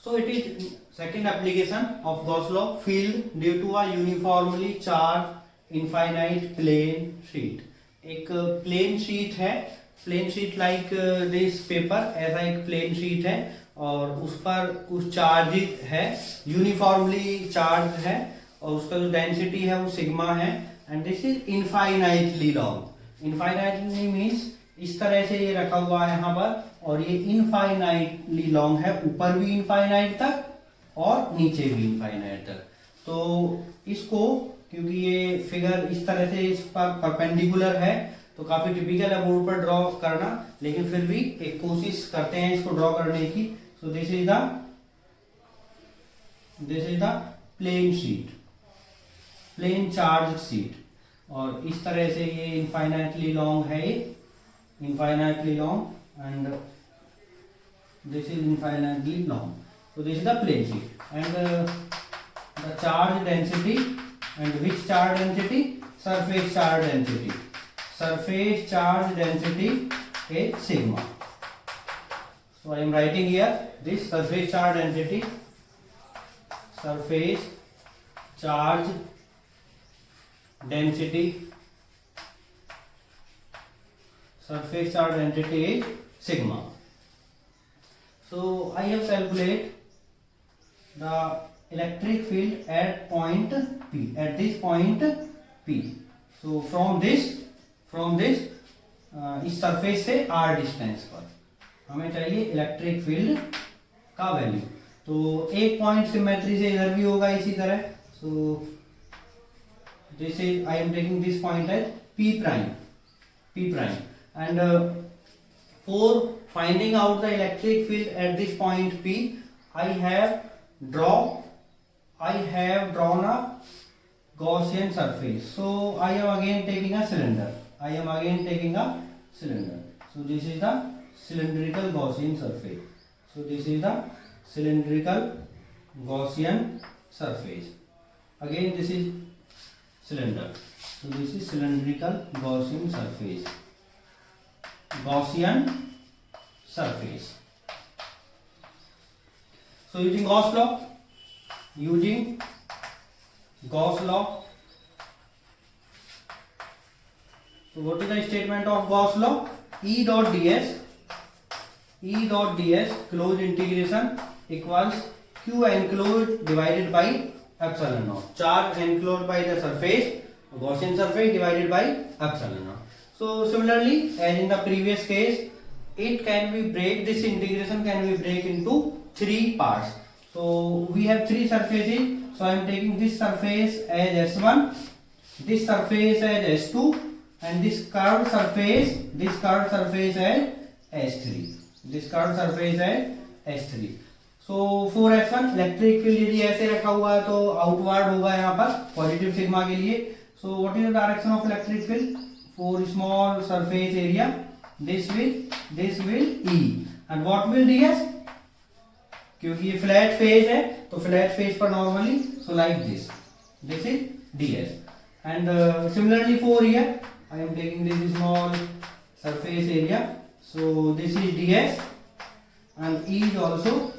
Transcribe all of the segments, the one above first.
So it is second application of Gauss law, field due to a uniformly charged infinite plane sheet. एक plane sheet है, plane sheet like this paper, ऐसा एक plane sheet है और उस पर कुछ चार्ज है, यूनिफॉर्मली चार्ज है और उसका जो डेंसिटी है वो सिग्मा है and this is infinitely long. Infinitely means इस तरह से ये रखा हुआ है यहाँ पर और ये इनफाइनाइटली लॉन्ग है, ऊपर भी इनफाइनाइट तक और नीचे भी इनफाइनाइट तक. तो इसको क्योंकि ये फिगर इस तरह से इस पर परपेंडिकुलर है तो काफी टिपिकल है बोर्ड पर ड्रॉ करना, लेकिन फिर भी एक कोशिश करते हैं इसको ड्रॉ करने की. So this is the plane sheet, plane charge sheet और इस तरह से ये इनफाइनाइटली लॉन्ग है, infinitely long and this is infinitely long. So this is the plane sheet and the charge density, and which charge density? Surface charge density. Surface charge density is sigma. So I am writing here this surface charge density. Surface charge density. Surface charge density is sigma. So I have calculated the electric field at point P, at this point P. So from this इस surface से r distance पर हमें चाहिए electric field का value. तो एक point symmetry से इधर भी होगा इसी तरह. So this is I am taking this point as P prime. And for finding out the electric field at this point P, I have drawn a Gaussian surface. So I am again taking a cylinder. So this is the cylindrical Gaussian surface. Again this is cylinder. So this is cylindrical Gaussian surface. So using Gauss law, so what is the statement of Gauss law? E dot ds closed integration equals q enclosed divided by epsilon naught. Charge enclosed by the surface, Gaussian surface, divided by epsilon naught. So similarly, as in the previous case, this integration can be break into three parts. So we have three surfaces. So I am taking this surface as S1, this surface as S2, and this curved surface as S3. So for S1 electric field यदि ऐसे रखा हुआ है तो outward होगा यहाँ पर positive sigma के लिए. So what is the direction of electric field? For small surface area, this will E, and what will ds? क्योंकि ये फ्लैट फेस है तो फ्लैट फेस पर normally, so like this is ds. And similarly for here, I am taking this small surface area, so this is ds and E is also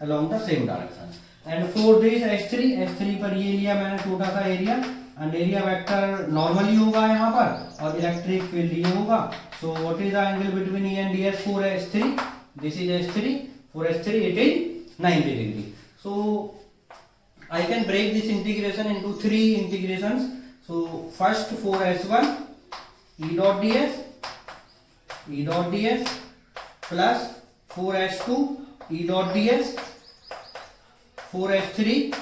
along the same direction. And for this S3 पर ये लिया मैंने छोटा सा area, and area vector normally होगा यहाँ पर और इलेक्ट्रिक फील्ड ये होगा. So what is the angle between E and DS for S3? This is S3. For S3 it is 90 degree. So I can break this integration into three integrations. So first for S1 E dot ds plus for S2 E dot ds, for S3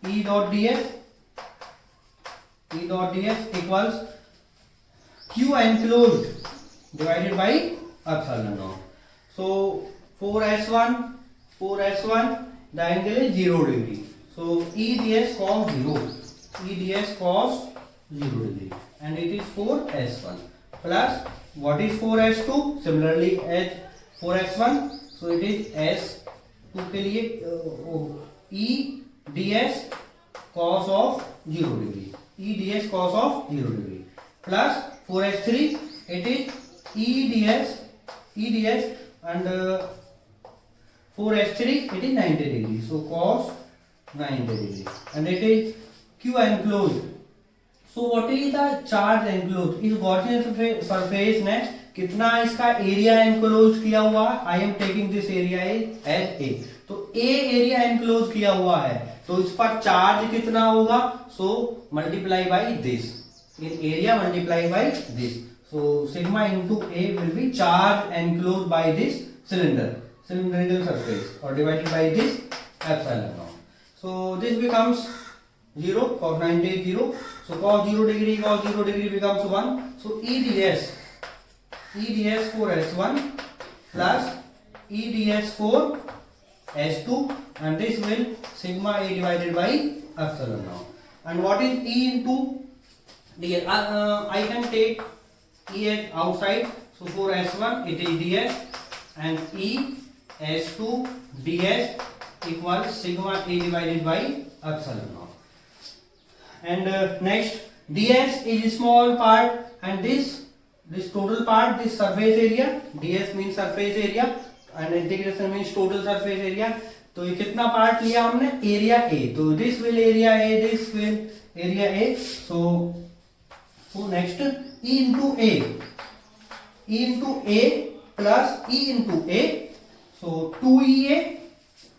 E dot ds equals q enclosed divided by epsilon naught. So for S1 the angle is 0 degree. So E ds cos 0 degree, and it is for S1 plus what is for S2? Similarly as for S1, so it is S2 के लिए E ds cos of 0 degree, plus for S3 it is E ds and 4h3 it is 90 degree, so cos 90 degree, and it is Q enclosed. So what is the charge enclosed? इस Gaussian surface ने कितना इसका area enclose किया हुआ है? I am taking this area as A, तो A area enclose किया हुआ है, तो इस पर चार्ज कितना होगा? So multiply by this, in area multiply by this, so sigma into A will be charge enclosed by this cylindrical surface, or divided by this epsilon naught. So this becomes 0, cos 90 is 0, so cos 0 degree becomes 1, so EDS 4S1 plus EDS 4S2, and this will sigma A divided by epsilon naught. And what is E into D? I can take E at outside, so for S1 it is ds, and E S2 ds equals sigma A divided by epsilon naught. And next, ds is a small part, and this total part, this surface area, ds means surface area and integration means total surface area. तो ये कितना part लिया हमने? Area A, तो this will area A, this will area A, so next E into A plus E into A, so 2EA,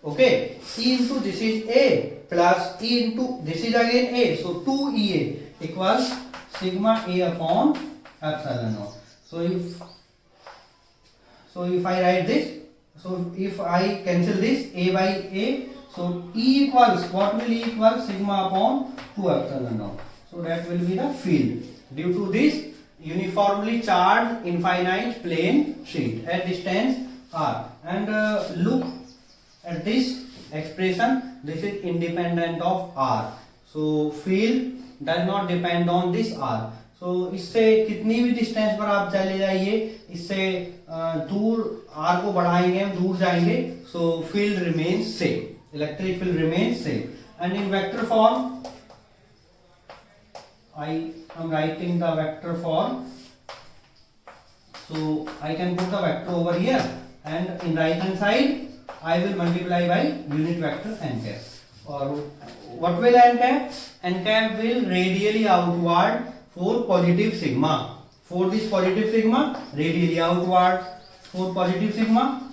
okay, E into this is A plus E into this is again A, so 2EA equals sigma A upon epsilon naught. So if I write this, so if I cancel this A by A, so E equals, what will E equal? Sigma upon 2 epsilon naught, so that will be the field due to this uniformly charged infinite plane sheet at distance r. And look at this expression, this is independent of r, so field does not depend on this r. So इससे कितनी भी distance पर आप चले जाइए, इससे दूर r को बढ़ाएंगे, हम दूर जाएंगे, so field remains same, electric field remains same. And in vector form, I am writing the vector form, so I can put the vector over here, and in right hand side I will multiply by unit vector n cap. Or what will n cap? N cap will radially outward for positive sigma. For this positive sigma, radially outward for positive sigma.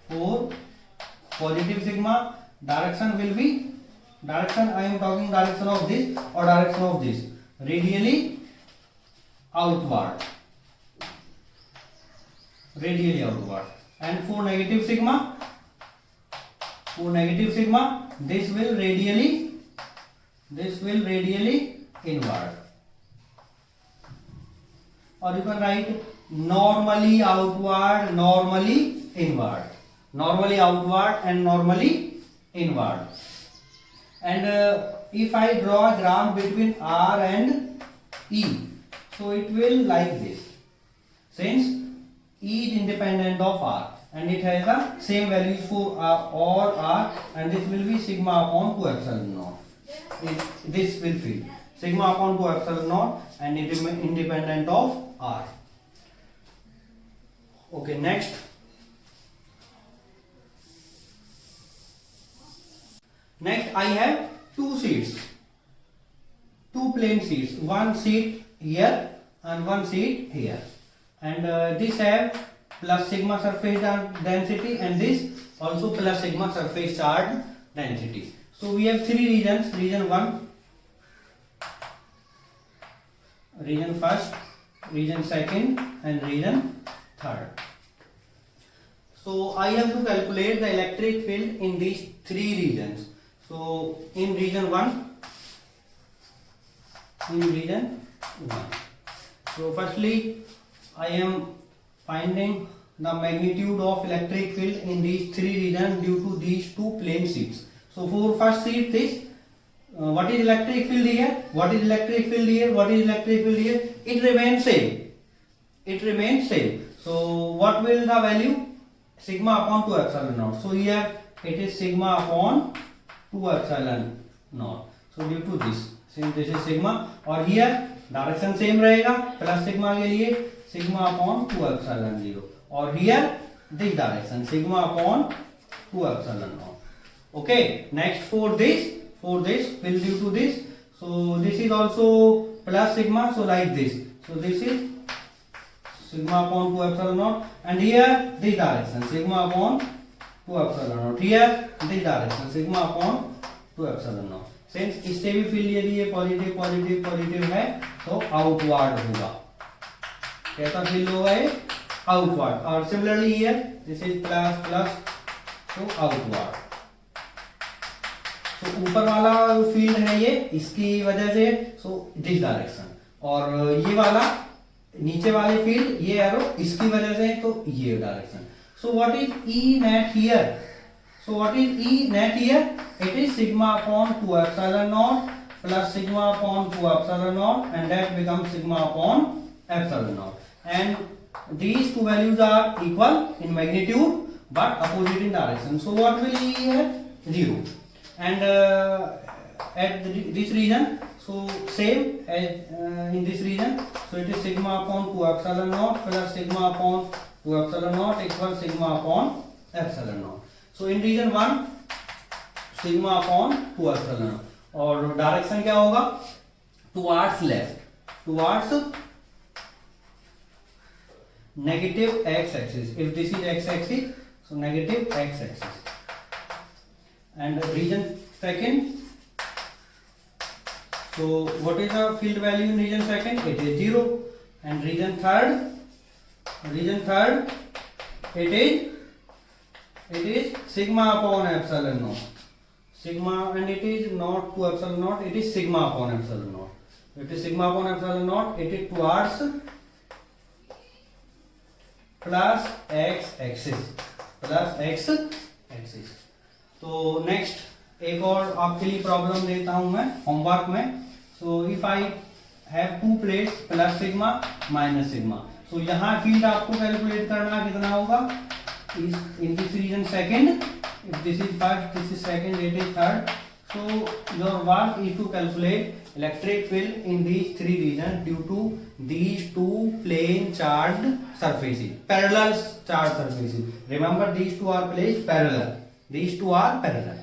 For positive sigma, direction will be, direction I am talking direction of this or direction of this, radially outward, radially outward. And for negative sigma, this will radially inward. Or you can write normally outward, normally inward, normally outward and normally inward. And if I draw a graph between R and E, so it will like this, since E is independent of R and it has the same values for all R, and this will be sigma upon 2 epsilon naught. This will be sigma upon 2 epsilon naught and it is independent of R. Okay, next. Next I have two sheets, two plane sheets, one sheet here and one sheet here, and this have plus sigma surface density and this also plus sigma surface charge density. So we have three regions, region 1, region 1st, region 2nd and region 3rd. So I have to calculate the electric field in these three regions. So in region 1, so firstly I am finding the magnitude of electric field in these three regions due to these two plane sheets. So for first sheet this, what is electric field here, what is electric field here, what is electric field here, it remains same, it remains same. So what will the value? Sigma upon 2 epsilon naught. So here it is sigma upon 2 epsilon naught. So due to this, since this is sigma, और here direction same रहेगा, plus sigma के लिए sigma upon 2 epsilon 0, or here this direction, sigma upon 2 epsilon naught. Okay, next for this will due to this, so this is also plus sigma, so like this, so this is sigma upon 2 epsilon naught, and here this direction, sigma upon 2 epsilon naught, here this direction, sigma upon 2 epsilon naught. Since इससे भी field यदि ये positive positive positive है तो outward होगा, कैसा field होगा ये, आउटवर्ड, और similarly here this is plus plus, तो आउटवर्ड। तो ऊपर वाला फील्ड है ये इसकी वजह से, सो दिस डायरेक्शन, और ये वाला नीचे वाले फील्ड ये एरो इसकी वजह से, तो ये direction. So what is E net here, so what is E net here, it is sigma upon 2 epsilon naught plus sigma upon 2 epsilon naught, and that becomes sigma upon epsilon naught, and these two values are equal in magnitude but opposite in direction. So what will E here, 0, and at this region, so same as in this region, so it is sigma upon 2 epsilon naught plus sigma upon 2 epsilon naught equals sigma upon epsilon naught. So in region 1 sigma upon 2 epsilon naught, और direction क्या होगा, towards left, towards negative X axis, if this is X axis, so negative X axis, and region second, so what is the field value in region second, it is 0, and region third it is sigma upon epsilon naught, sigma, and it is not 2 epsilon naught, it is sigma upon epsilon naught, it is sigma upon epsilon naught, it is towards plus x axis, तो next एक और आपके लिए problem देता हूं मैं homework में। So if I have two plates plus sigma minus sigma, so यहाँ फील्ड आपको कैलकुलेट करना कितना होगा, is in this region second, if this is first, this is second, it is third, so your work is to calculate electric field in these three regions due to these two plane charged surfaces, parallel charged surfaces. Remember these two are placed parallel, these two are parallel.